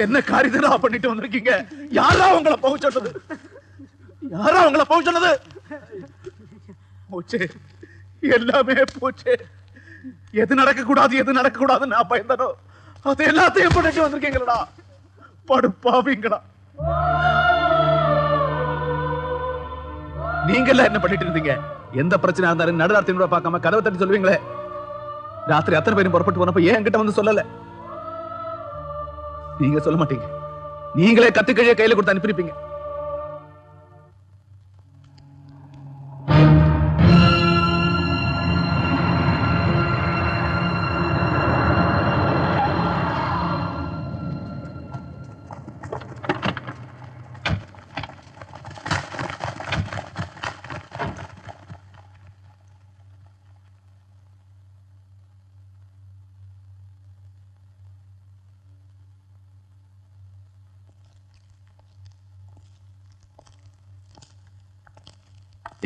என்ன காரியத்தை பண்ணிட்டு வந்திருக்கீங்க? யாரா உங்களை போக சொன்னது? யாரா உங்களை போக சொன்னது? போச்சு, எல்லாமே போச்சு. எது நடக்க கூடாது எது நடக்க கூடாதுன்னு நான் பயந்தனோ அது எல்லாத்தையும் பண்ணிட்டு வந்திருக்கீங்களா? படுப்பாவீங்களா? நீங்க எல்லாம் என்ன பண்ணிட்டு இருந்தீங்க? எந்த பிரச்சனை இருந்தாலும் நடுராத்திரி பார்க்காம கதவை தட்டி சொல்லுவீங்களே. ராத்திரி அத்தனை பேரும் புறப்பட்டு போனப்ப ஏன் என்கிட்ட வந்து சொல்லல? நீங்க சொல்ல மாட்டீங்க. நீங்களே கத்துக்கழிய கையில கொடுத்து அனுப்பியிருப்பீங்க.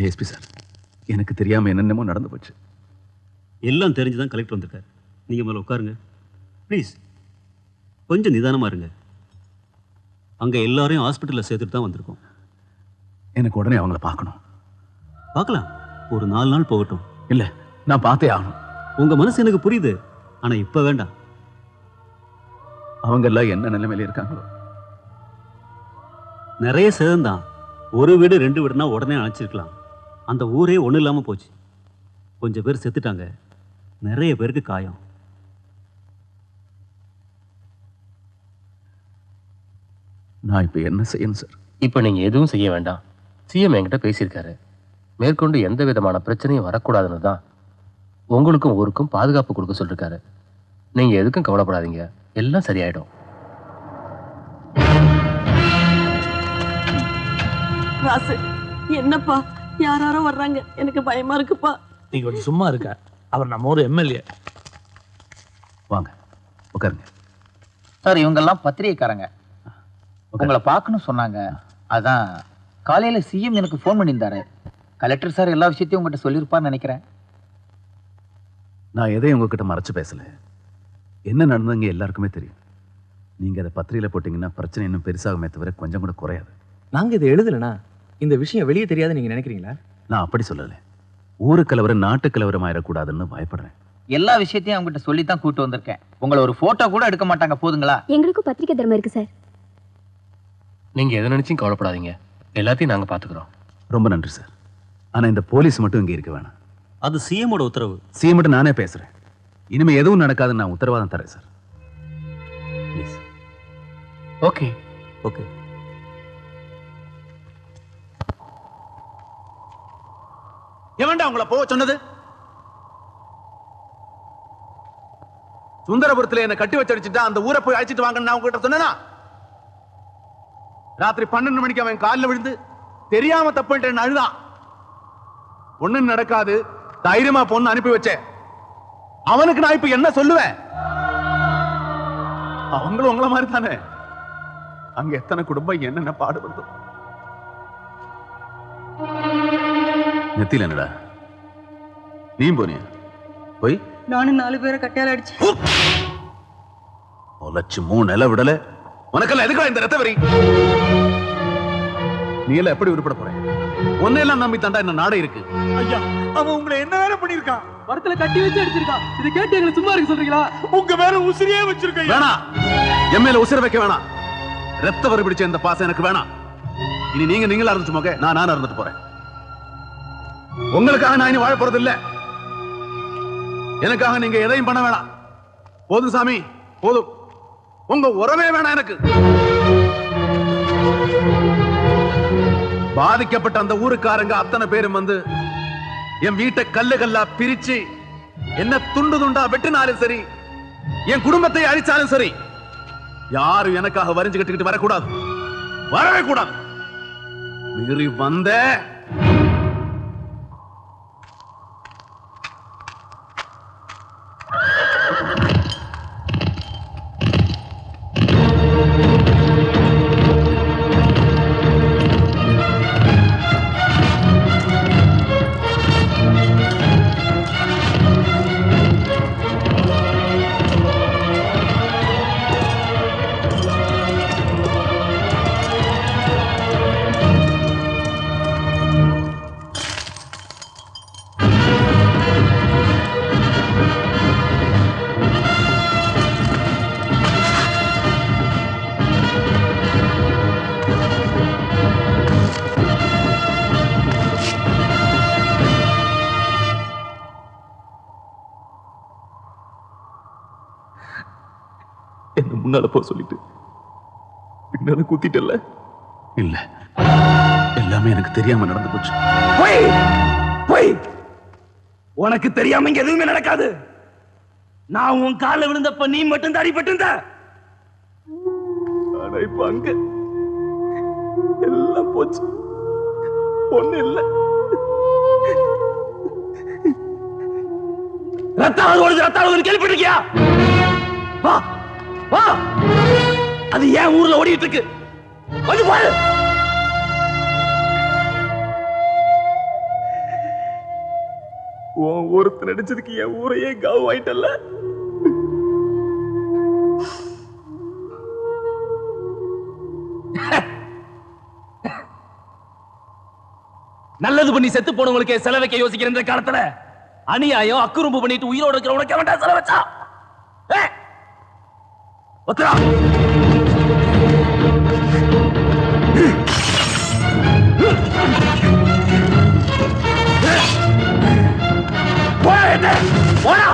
ஏஎஸ்பி சார், எனக்கு தெரியாம என்னென்னமோ நடந்து போச்சு. எல்லாம் தெரிஞ்சுதான் கலெக்டர் வந்திருக்காரு. நீங்க மேல உட்காருங்க ப்ளீஸ். கொஞ்சம் நிதானமா இருங்க. அங்க எல்லாரையும் ஹாஸ்பிட்டல்ல சேர்த்துட்டு தான் வந்திருக்கோம். எனக்கு உடனே அவங்கள பார்க்கணும். பார்க்கலாம், ஒரு 4 நாள் போகட்டும். இல்ல, நான் பார்த்தே ஆகணும். உங்க மனசு எனக்கு புரியுது, ஆனா இப்ப வேண்டாம். அவங்க எல்லாம் என்ன நிலைமையில இருக்காங்களோ. நிறைய சேதம்தான். ஒரு வீடு 2 வீடுனா உடனே அணைச்சிருக்கலாம். அந்த ஊரே ஒன்றும் இல்லாமல் போச்சு. கொஞ்சம் பேர் செத்துட்டாங்க, நிறைய பேருக்கு காயம். நான் இப்போ என்ன செய்யணும் சார்? இப்போ நீங்கள் எதுவும் செய்ய வேண்டாம். சிஎம் என்கிட்ட பேசியிருக்காரு. மேற்கொண்டு எந்த விதமான பிரச்சனையும் வரக்கூடாதுன்னு தான் உங்களுக்கும் ஊருக்கும் பாதுகாப்பு கொடுக்க சொல்லியிருக்காரு. நீங்கள் எதுக்கும் கவலைப்படாதீங்க, எல்லாம் சரியாயிடும். ராசு, என்னப்பா யாரோ வர்றாங்க, எனக்கு பயமா இருக்குப்பா. நீ கொஞ்சம் சும்மா இருக்க. அவர் நம்ம ஊர் எம்எல்ஏ. வாங்க உட்காருங்க. சார், இவங்கெல்லாம் பத்திரிகைக்காரங்க. உங்களை பார்க்கணும் சொன்னாங்க. அதான் காலையில சிஎம் எனக்கு ஃபோன் பண்ணியிருந்தாரு. கலெக்டர் சார் எல்லா விஷயத்தையும் உங்ககிட்ட சொல்லியிருப்பான்னு நினைக்கிறேன். நான் எதையும் உங்ககிட்ட மறைச்சு பேசல. என்ன நடந்ததுங்க எல்லாருக்குமே தெரியும். நீங்க அதை பத்திரிகையில போட்டீங்கன்னா பிரச்சனை இன்னும் பெருசாகுமே தவிர கொஞ்சம் கூட குறையாது. நாங்க இதை எழுதலனா இந்த விஷயம் வெளியே தெரியாது நீங்க நினைக்கிறீங்களா? நான் அப்படி சொல்லல. ஊரு கலவரம் நாட்டு கலவரம் ஆயிடக்கூடாதுன்னு பயப்படுறேன். எல்லா விஷயத்தையும் அவங்ககிட்ட சொல்லித்தான் கூட்டு வந்திருக்கேன். உங்களை ஒரு போட்டோ கூட எடுக்க மாட்டாங்க, போதுங்களா? எங்களுக்கும் பத்திரிகை தர்மம் இருக்கு சார். நீங்கள் எதை நினைச்சும் கவலைப்படாதீங்க, எல்லாத்தையும் நாங்கள் பார்த்துக்கிறோம். ரொம்ப நன்றி சார். ஆனா இந்த போலீஸ் மட்டும் இங்க இருக்க வேணாம். அது சிஎமோட உத்தரவு. சிஎம் மட்டும் நானே பேசுறேன். இனிமே எதுவும் நடக்காதுன்னு நான் உத்தரவாதம் தரேன் சார். ப்ளீஸ். Okay okay. எவன்டா உங்களை போக சொன்னது? சுந்தரபுரத்துல என்ன கட்டி வச்சடிச்சுட்டா அந்த ஊரை போய் அழைச்சிட்டு வாங்கன்னு நான் உங்ககிட்ட சொன்னேனா? ராத்திரி 12 மணிக்கு அவன் காலில் விழுந்து தெரியாம தப்புன்னு அழுதான். ஒண்ணும் நடக்காது, தைரியமா பொண்ணு அனுப்பி வச்சேன். அவனுக்கு நான் இப்ப என்ன சொல்லுவேன்? அவங்களும் உங்கள மாதிரி தானே. அங்க எத்தனை குடும்பம் என்னென்ன பாடுபடுதோ. நெத்தில என்னடா நீ போனியா? போய் நானும் 4 பேரை கட்டையால அடிச்சு ஒலச்சு 3 நில விடல. உனக்கெல்லாம் எதுக்கா இந்த ரத்த வரி? நீ எல்லாம் எப்படி உருப்பட போற? ஒன்னெல்லாம் நம்பி தாண்டா என்ன நாடே இருக்கு. ஐயா, அவன் உங்களை என்ன வேலை பண்ணிருக்கான்? மரத்துல கட்டி வச்சு அடிச்சிருக்கான். இதை கேட்டு எங்களை சும்மா இருக்க சொல்றீங்களா? உங்க மேல உசிரியே வச்சிருக்க. வேணாம், என் மேல உசிர வைக்க வேணாம். ரத்த வரி பிடிச்ச இந்த பாசம் எனக்கு வேணாம். இனி நீங்களா இருந்துச்சு மோக, நான் இருந்துட்டு போறேன். உங்களுக்காக நான் இனி வாழ போறது இல்ல. எனக்காக நீங்க எதையும் பண்ண வேணாம். போதும் சாமி, போதும். உங்க உறவே வேணாம் எனக்கு. பாதிக்கப்பட்ட அந்த ஊருக்காரங்க அத்தனை பேரும் வந்து என் வீட்டை கல்லு கல்லா பிரிச்சு என்ன துண்டு துண்டா வெட்டினாலும் சரி, என் குடும்பத்தை அழிச்சாலும் சரி, யாரும் எனக்காக வரிஞ்சு கட்டிக்கிட்டு வரக்கூடாது, வரவே கூடாது. மீறி வந்த என்ன முன்னால போக சொல்லிட்டு பின்னால குத்திட்டல. இல்ல, எல்லாமே எனக்கு தெரியாம நடந்து போச்சு. உனக்கு தெரியாம இங்க எதுவுமே நடக்காது. நான் உன் கால விழுந்தப்ப நீ மட்டும் அடிபட்டு. ஆனா இப்ப அங்க எல்லாம் போச்சு, ஒண்ணு இல்ல. ரத்தாவது கேள்விப்பட்டிருக்கியா? வா வா, அது ஏன் ஊர்ல ஓடிட்டு இருக்கு, வந்து பாரு. ஒருத்தர் நடிச்சதுக்கு என் ஊரையே காவு ஆயிட்டல்ல. நல்லது பண்ணி செத்து போனவங்களுக்கு செலவைக்க யோசிக்கிற இந்த காலத்துல அநியாயம் அக்குறும்பு பண்ணிட்டு உயிரோடு இருக்கிற உனக்கு வேண்டாம் செலவச்சா. ஒத்தரா போடா.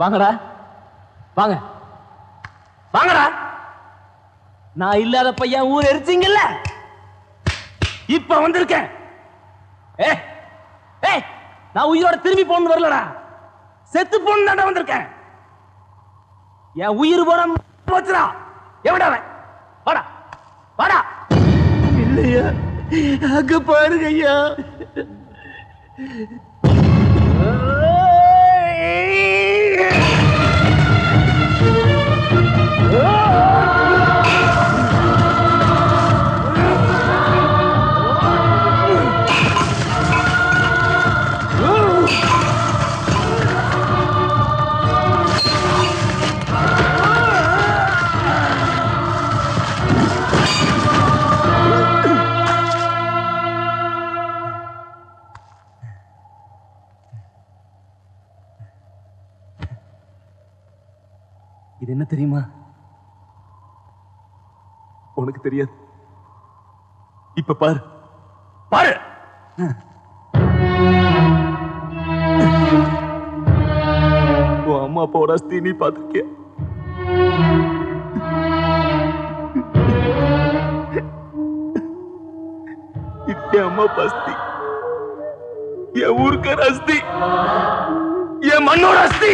வாங்கடா, வாங்க வாங்கடா. நான் இல்லாத பையன் ஊர் எரிச்சிங்கல்ல, இப்ப வந்திருக்கேன். நான் உயிரோட திரும்பி போன்னு வரலடா, செத்து போன்னு தாண்டா வந்திருக்கேன். என் உயிர் போன போச்சுடா. எவடா வாடா வாடா. இல்லையா, அங்க பாருங்க ஐயா. இது என்ன தெரியுமா? உனக்கு தெரியாது. இப்ப பாரு பாரு. உன் அம்மா அப்பாவோட அஸ்தி நீ பார்த்திருக்கிய? என் அம்மா அப்பா அஸ்தி, என் ஊருக்கார அஸ்தி, என் மண்ணோட அஸ்தி.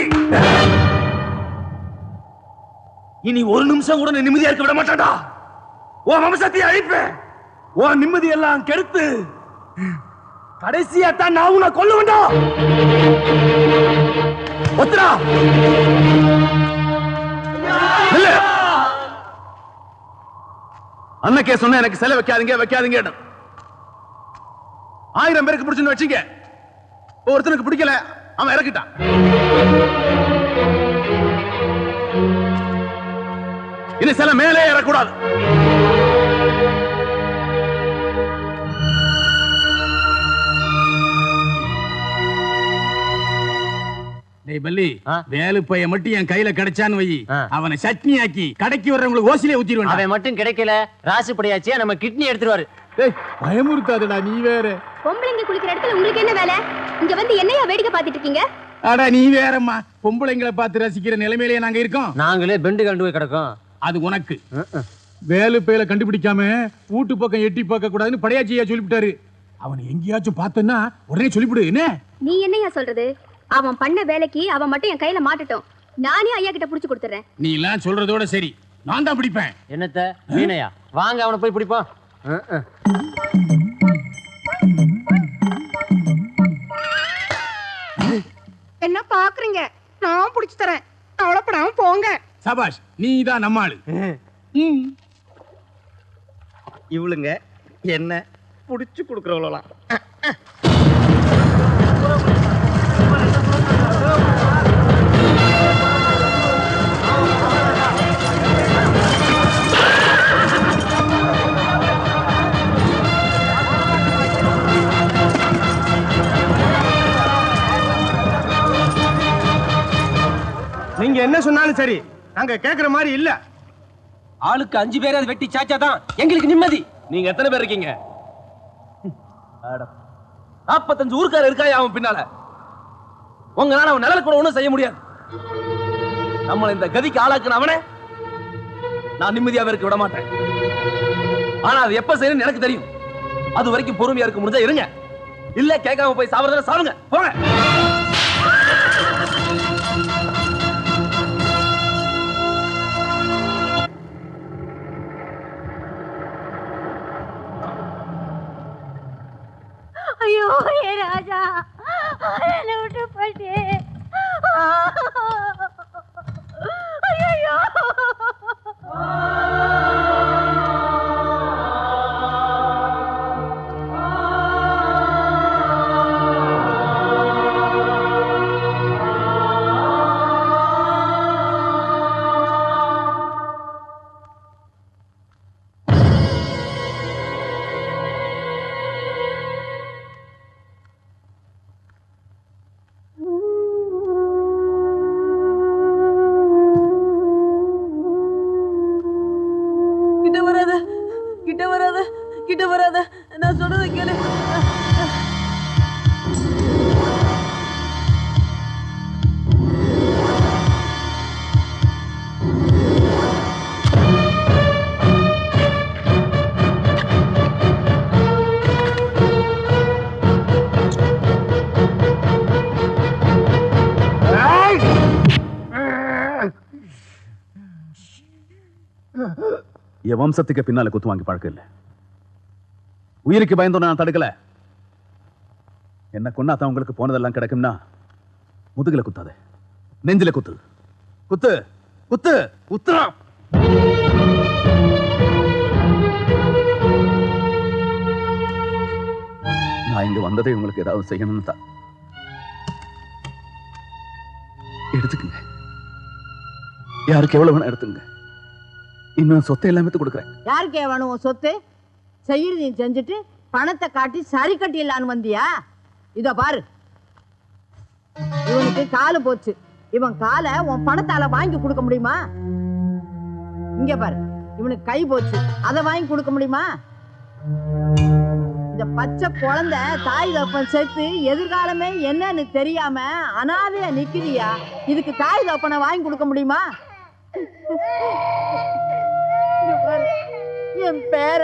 இனி ஒரு நிமிஷம் கூட நிம்மதியா இருக்க விட மாட்டாடா. உன் வம்சத்தை அழிப்பேன். உன் நிம்மதி எல்லாம் கெடுத்து கடைசியா தான் நான் உன்னை கொல்ல வேண்டாம். ஒத்துடா. அன்னைக்கே சொன்ன எனக்கு சிலை வைக்காதீங்க. 1000 பேருக்கு பிடிச்சுன்னு வச்சுங்க. ஒருத்தனுக்கு பிடிக்கல, அவன் இறக்கிட்டான். இனி சில மேலே ஏறக்கூடாது. பள்ளி வேலு பைய மட்டும் என் கையில கிடைச்சான்னு வை, அவனை சட்னி ஆக்கி கடைக்கு வர்றவங்களுக்கு ஓசிலே ஊத்திடுவான். அவன் மட்டும் கிடைக்கல, ராசிப்படியாச்சே நம்ம கிட்னி எடுத்துருவாரு. பயமுறுத்தாதடா நீ வேற. பொம்பளைங்க குளிக்கிற இடத்துல உங்களுக்கு என்ன வேலை? இங்க வந்து என்னையா வேடிக்கை பார்த்துட்டு இருக்கீங்க? அடா நீ வேறம்மா, பொம்பளைங்களை பார்த்து ரசிக்கிற நிலைமையிலேயே நாங்க இருக்கோம். நாங்களே பெண்டு கண்டு போய் கிடக்கோம். அது உனக்கு. வேலு பையில கண்டுபிடிக்காம வீட்டு பக்கம் எட்டி பார்க்க கூடாதுன்னு படையாச்சியா சொல்லிவிட்டாரு. அவனை எங்கேயாச்சும் பார்த்தன்னா உடனே சொல்லிவிடு. என்ன நீ என்னையா சொல்றது? அவன் பண்ண வேலைக்கு அவன் மட்டும் என் கையில மாட்டட்டும், நானே ஐயா கிட்ட புடிச்சு கொடுத்துறேன். நீ எல்லாம் சொல்றதோட சரி, நான் தான் பிடிப்பேன். என்னத்த மீனையா? வாங்க அவனை போய் பிடிப்போம். என்ன பாக்குறீங்க? நான் புடிச்சு தரேன், கவலைப்படாம போங்க. சபாஷ், நீ தான் நம்ம ஆளு. இவளுங்க என்ன புடிச்சு கொடுக்கறவளாம். நீங்க என்ன சொன்னாலும் சரி, நாங்க கேக்குற மாதிரி இல்ல. ஆளுக்கு 5 பேரை வெட்டி சாச்சாதான் எங்களுக்கு நிம்மதி. நீங்க எத்தனை பேர் இருக்கீங்க? 45 ஊர்க்கார இருக்காயா அவன் பின்னால. உங்களால அவன் நிழல் கூட ஒண்ணும் செய்ய முடியாது. நம்மள இந்த கதிக்கு ஆளாக்குன அவனே நான் நிம்மதியாவே இருக்க விட மாட்டேன். ஆனா அது எப்ப செய்யணும்னு எனக்கு தெரியும். அது வரைக்கும் பொறுமையா இருக்க முடிஞ்சா இருங்க, இல்ல கேட்காம போய் சாவறதுல சாவுங்க. போங்க. ஐயோ ஏ ராஜா, என்ன விட்டு போயிட்டே. ஐயோ கிட்ட வராத, நான் சொல்றத கேளு. என் வம்சத்துக்கு பின்னால குத்து வாங்கி பழக்கம் இல்லை. உயிருக்கு பயந்தோம், நான் தடுக்கல. என்ன கொன்னாதான் உங்களுக்கு போனதெல்லாம் கிடைக்கும்னா முதுகுல குத்தாத, நெஞ்சில குத்து. குத்து குத்து குத்துறா. நான் இங்க வந்ததே உங்களுக்கு ஏதாவது செய்யணும்னு தான். எடுத்துக்குங்க, யாருக்கு எவ்வளவு வேணா எடுத்துங்க. இன்னும் சொத்தை எல்லாமே கொடுக்குறேன். யாருக்கே வேணும் உன் சொத்து? செய்யறதையும் செஞ்சுட்டு பணத்தை காட்டி சரி கட்டிடலான்னு வந்தியா? இத பாரு, இவனுக்கு காலு போச்சு. இவன் காலை உன் பணத்தால வாங்கி கொடுக்க முடியுமா? இங்க பாரு, இவனுக்கு கை போச்சு, அதை வாங்கி கொடுக்க முடியுமா? இந்த பச்சை குழந்தை தாய் தப்பன் சேர்த்து எதிர்காலமே என்னன்னு தெரியாம அனாதையா நிக்கிறியா? இதுக்கு தாய் தப்பனை வாங்கி கொடுக்க முடியுமா? என் பேர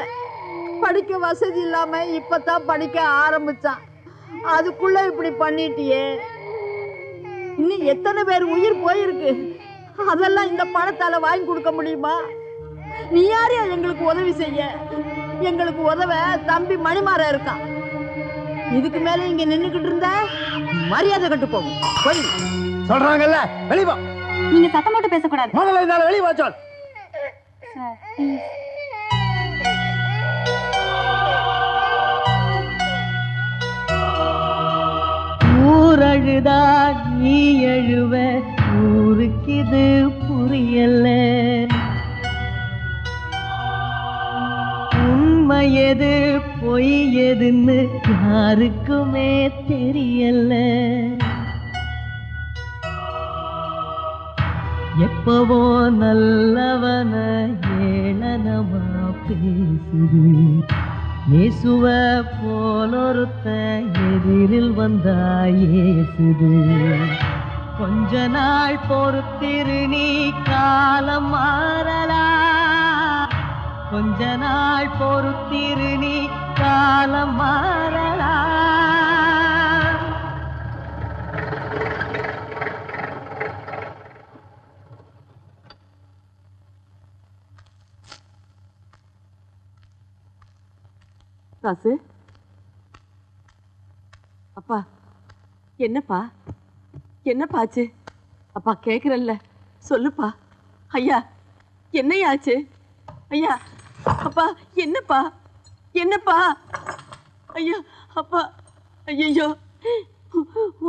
படிக்க வசதி இல்லாம இப்பதான் படிக்க ஆரம்பிச்சான், அதுக்குள்ள இப்படி பண்ணிட்டியே. இன்னும் எத்தனை பேர் உயிர் போயிருக்கு, அதெல்லாம் இந்த பணத்தால வாங்கி கொடுக்க முடியுமா? நீ யாரையா எங்களுக்கு உதவி செய்ய? எங்களுக்கு உதவ தம்பி மணிமாற இருக்கான். இதுக்கு மேல இங்க நின்னுகிட்டு இருந்தா மரியாதை கட்டு போகும். போய் சொல்றாங்கல்ல வெளிய போ. நீங்க சத்தம் போட்டு பேசக்கூடாது. முதல்ல இந்த வெளிய வா சொல். ஊரழுதா நீ எழுவ ஊருக்கிது புரியல. உண்மையது பொய் எதுன்னு யாருக்குமே தெரியல. எப்பவோ நல்லவன ஏளனமா பேசுது. இயேசுவ போலொருத்த எதிரில் வந்தா ஏசுது. கொஞ்ச நாள் பொறுத்திரு நீ காலம் மாறலாம். கொஞ்ச நாள் பொறுத்திரு நீ காலம் மாறலாம். காசு அப்பா, என்னப்பா என்னப்பாச்சு? அப்பா கேக்குறல்ல, சொல்லுப்பா. ஐயா என்னையாச்சு? ஐயா அப்பா என்னப்பா என்னப்பா? ஐயா அப்பா, ஐயோ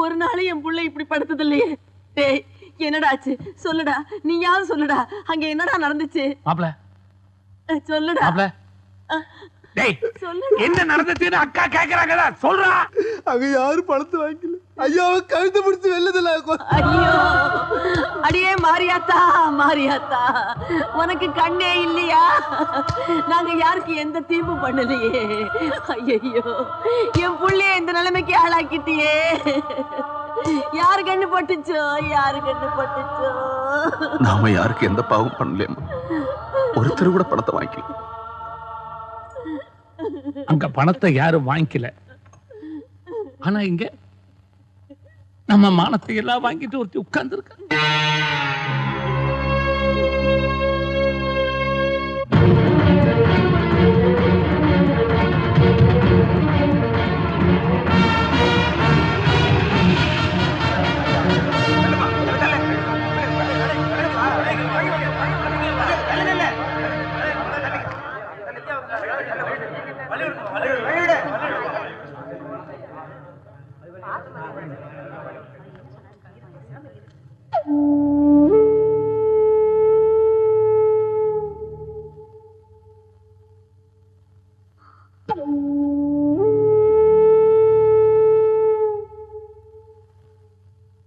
ஒரு நாள் என் புள்ள இப்படி படுத்தது இல்லையே. டேய் என்னடாச்சு சொல்லுடா, நீயாவது சொல்லுடா. அங்க என்னடா நடந்துச்சு? மாப்ள சொல்லுடா. மாப்ள டேய் என்ன நடந்துச்சுன்னு அக்கா கேக்குறாங்கடா, சொல்றா. அங்க யாரும் பணத்தை வாங்கல. ஐயாவை கழுத்து பிடிச்சு வெள்ளதுல. ஐயோ அடியே மாரியாத்தா, மாரியாத்தா உனக்கு கண்ணே இல்லையா? நாங்க யாருக்கு எந்த தீர்ப்பு பண்ணலையே. ஐயோ என் புள்ளைய இந்த நிலைமைக்கு ஆளாக்கிட்டியே. யாரு கண்ணு பட்டுச்சோ, யாரு கண்ணு பட்டுச்சோ? நாம யாருக்கு எந்த பாவம் பண்ணலையம்மா. ஒருத்தர் கூட பணத்தை வாங்கிக்கல. அங்க பணத்தை யாரும் வாங்கிக்கல. ஆனா இங்க நம்ம மானத்தை எல்லாம் வாங்கிட்டு ஒருத்தி உட்கார்ந்து இருக்க.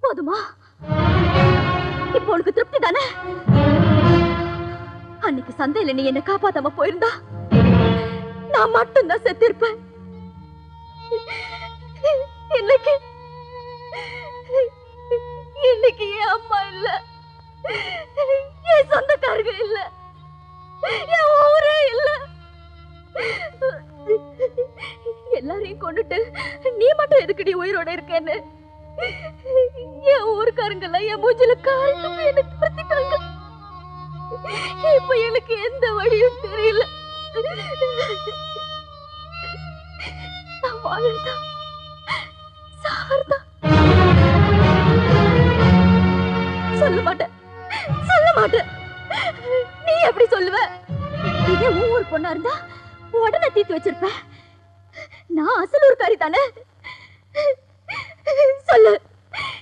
போதுமா? இப்போ உனக்கு திருப்தி தானே? அன்னைக்கு சந்தையில நீ என்ன காப்பாத்தாம போயிருந்தா நான் மட்டும்தான் செத்திருப்பேன். இன்னைக்கு இன்னைக்கு என் அம்மா இல்ல, என் சொந்தக்காரங்க இல்ல, என் ஊரே இல்ல. எல்லாரையும் கொண்டுட்டு நீ மட்டும் எதுக்குடி உயிரோட இருக்கேன்னு என் ஊருக்காரங்கெல்லாம் என் மூஞ்சில காரி துப்பி என்ன துரத்திட்டாங்க. இப்ப எனக்கு எந்த வழியும் தெரியல. நான் வாழறதா சாவறதா? சொல்ல மாட்டேன், சொல்ல மாட்டேன். நீ எப்படி சொல்லுவ? இதே ஊர் பொண்ணா இருந்தா உடனே தீர்த்து வச்சிருப்ப. நான் அசலூர்காரி தானே. சொல்லு,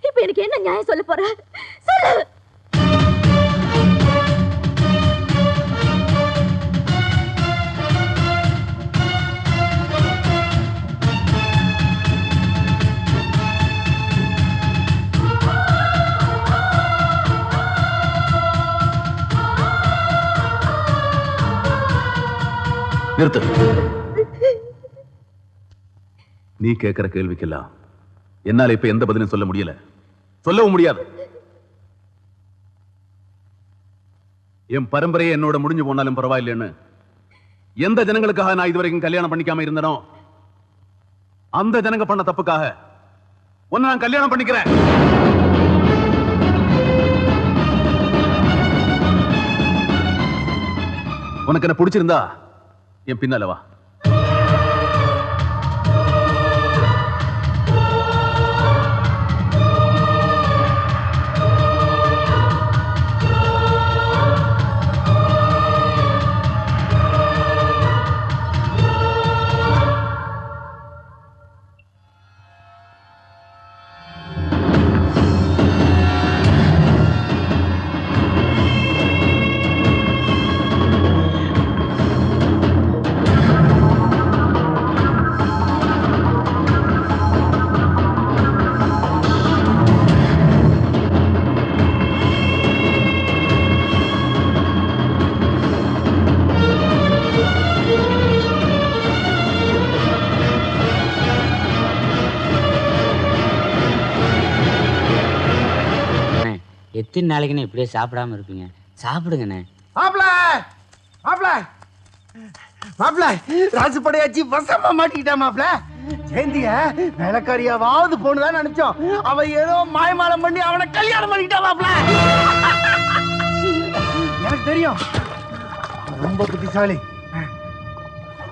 இப்ப எனக்கு என்ன நியாயம் சொல்ல போற? சொல்லு. நிறுத்து. நீ கேட்கிற கேள்விக்கெல்லாம் என்னால இப்ப எந்த பதிலும் சொல்ல முடியல, சொல்லவும் முடியாது. என் பரம்பரையை என்னோட முடிஞ்சு போனாலும் பரவாயில்லைன்னு எந்த ஜனங்களுக்காக நான் இதுவரைக்கும் கல்யாணம் பண்ணிக்காம இருந்தனோ அந்த ஜனங்க பண்ண தப்புக்காக உன்னை நான் கல்யாணம் பண்ணிக்கிறேன். உனக்கு என்ன பிடிச்சிருந்தா என் பின்னால வா. எத்தனை நாளைக்குன்னு இப்படியே சாப்பிடாம இருப்பீங்க? சாப்பிடுங்கண்ணே. மாப்ள மாப்ள மாப்ள ராசுப்படையாச்சி வசமா மாட்டிக்கிட்டா மாப்ள. ஜெயந்திய வேலைக்காரியாவது போனதான் நினைச்சோம். அவ ஏதோ மாயமாலம் பண்ணி அவனை கல்யாணம் பண்ணிக்கிட்டா மாப்ள. எனக்கு தெரியும், ரொம்ப புத்திசாலி.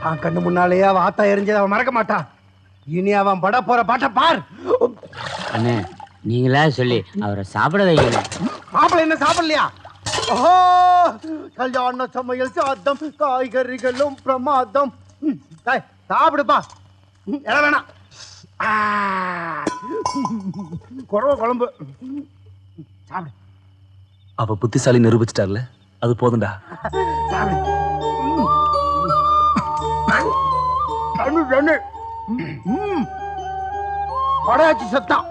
அவன் கண்ணு முன்னாலேயே அவன் ஆத்தா எரிஞ்சதை அவன் மறக்க மாட்டான். இனி அவன் பட போற பாட்ட பார். அண்ணே நீங்களா சொல்லி அவரை சாப்பிட வைக்கணும். மாப்பிள்ளை என்ன சாப்பிடலையா? ஓஹோ, கல்யாண சமையல் சாதம், காய்கறிகளும் பிரமாதம். சாப்பிடுப்பா, எல்லாம் வேணாம். குழம்பு சாப்பிடு. அவ புத்திசாலி நிரூபிச்சிட்டார்ல, அது போதும்டா. சாப்பிடு. படையாச்சி சத்தம்.